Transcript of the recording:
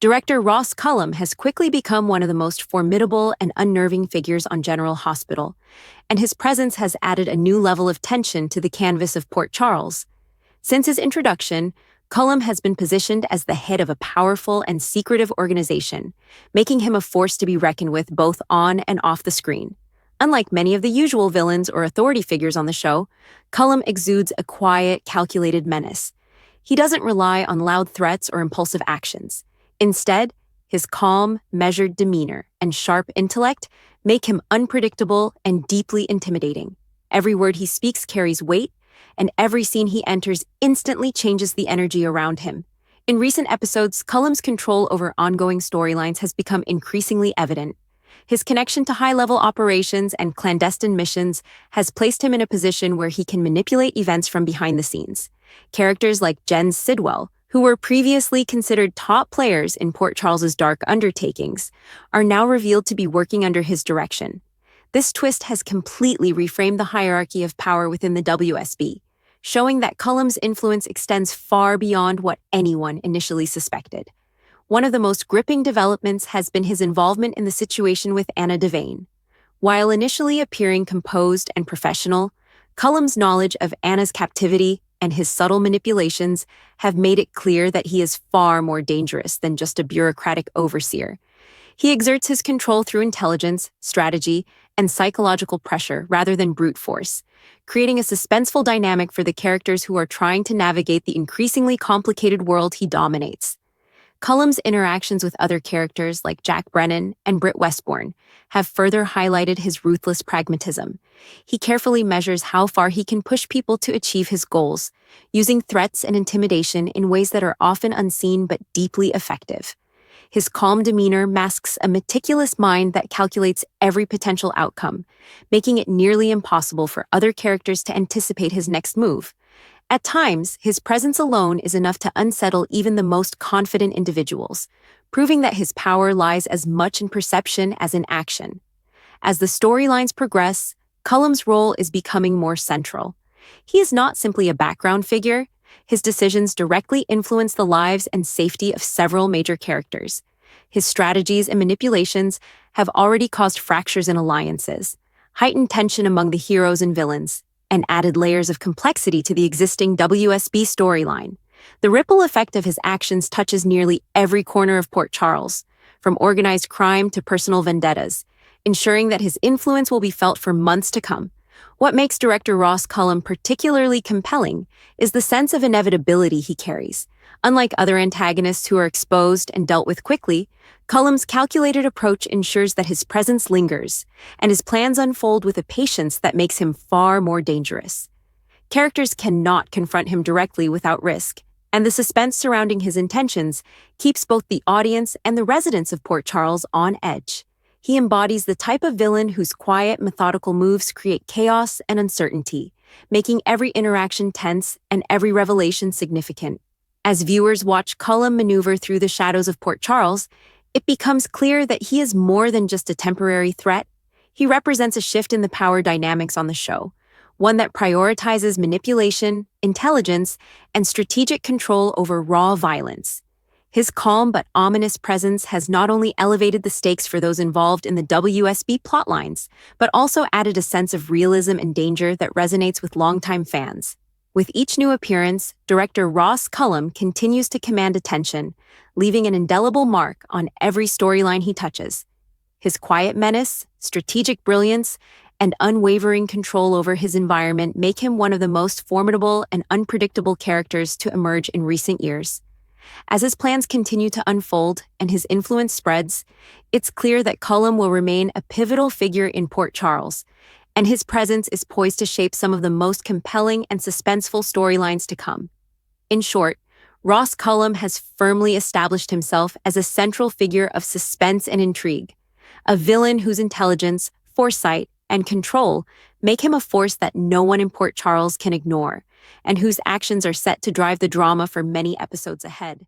Director Ross Cullum has quickly become one of the most formidable and unnerving figures on General Hospital, and his presence has added a new level of tension to the canvas of Port Charles. Since his introduction, Cullum has been positioned as the head of a powerful and secretive organization, making him a force to be reckoned with both on and off the screen. Unlike many of the usual villains or authority figures on the show, Cullum exudes a quiet, calculated menace. He doesn't rely on loud threats or impulsive actions. Instead, his calm, measured demeanor and sharp intellect make him unpredictable and deeply intimidating. Every word he speaks carries weight, and every scene he enters instantly changes the energy around him. In recent episodes, Cullum's control over ongoing storylines has become increasingly evident. His connection to high-level operations and clandestine missions has placed him in a position where he can manipulate events from behind the scenes. Characters like Sidwell, who were previously considered top players in Port Charles's dark undertakings, are now revealed to be working under his direction. This twist has completely reframed the hierarchy of power within the WSB, showing that Cullum's influence extends far beyond what anyone initially suspected. One of the most gripping developments has been his involvement in the situation with Anna Devane. While initially appearing composed and professional, Cullum's knowledge of Anna's captivity and his subtle manipulations have made it clear that he is far more dangerous than just a bureaucratic overseer. He exerts his control through intelligence, strategy, and psychological pressure rather than brute force, creating a suspenseful dynamic for the characters who are trying to navigate the increasingly complicated world he dominates. Cullum's interactions with other characters like Jack Brennan and Britt Westbourne have further highlighted his ruthless pragmatism. He carefully measures how far he can push people to achieve his goals, using threats and intimidation in ways that are often unseen but deeply effective. His calm demeanor masks a meticulous mind that calculates every potential outcome, making it nearly impossible for other characters to anticipate his next move. At times, his presence alone is enough to unsettle even the most confident individuals, proving that his power lies as much in perception as in action. As the storylines progress, Cullum's role is becoming more central. He is not simply a background figure. His decisions directly influence the lives and safety of several major characters. His strategies and manipulations have already caused fractures in alliances, heightened tension among the heroes and villains, and added layers of complexity to the existing WSB storyline. The ripple effect of his actions touches nearly every corner of Port Charles, from organized crime to personal vendettas, ensuring that his influence will be felt for months to come. What makes director Ross Cullum particularly compelling is the sense of inevitability he carries. Unlike other antagonists who are exposed and dealt with quickly, Cullum's calculated approach ensures that his presence lingers, and his plans unfold with a patience that makes him far more dangerous. Characters cannot confront him directly without risk, and the suspense surrounding his intentions keeps both the audience and the residents of Port Charles on edge. He embodies the type of villain whose quiet, methodical moves create chaos and uncertainty, making every interaction tense and every revelation significant. As viewers watch Cullum maneuver through the shadows of Port Charles, it becomes clear that he is more than just a temporary threat. He represents a shift in the power dynamics on the show, one that prioritizes manipulation, intelligence, and strategic control over raw violence. His calm but ominous presence has not only elevated the stakes for those involved in the WSB plotlines, but also added a sense of realism and danger that resonates with longtime fans. With each new appearance, director Ross Cullum continues to command attention, leaving an indelible mark on every storyline he touches. His quiet menace, strategic brilliance, and unwavering control over his environment make him one of the most formidable and unpredictable characters to emerge in recent years. As his plans continue to unfold and his influence spreads, it's clear that Cullum will remain a pivotal figure in Port Charles, and his presence is poised to shape some of the most compelling and suspenseful storylines to come. In short, Ross Cullum has firmly established himself as a central figure of suspense and intrigue, a villain whose intelligence, foresight, and control make him a force that no one in Port Charles can ignore, and whose actions are set to drive the drama for many episodes ahead.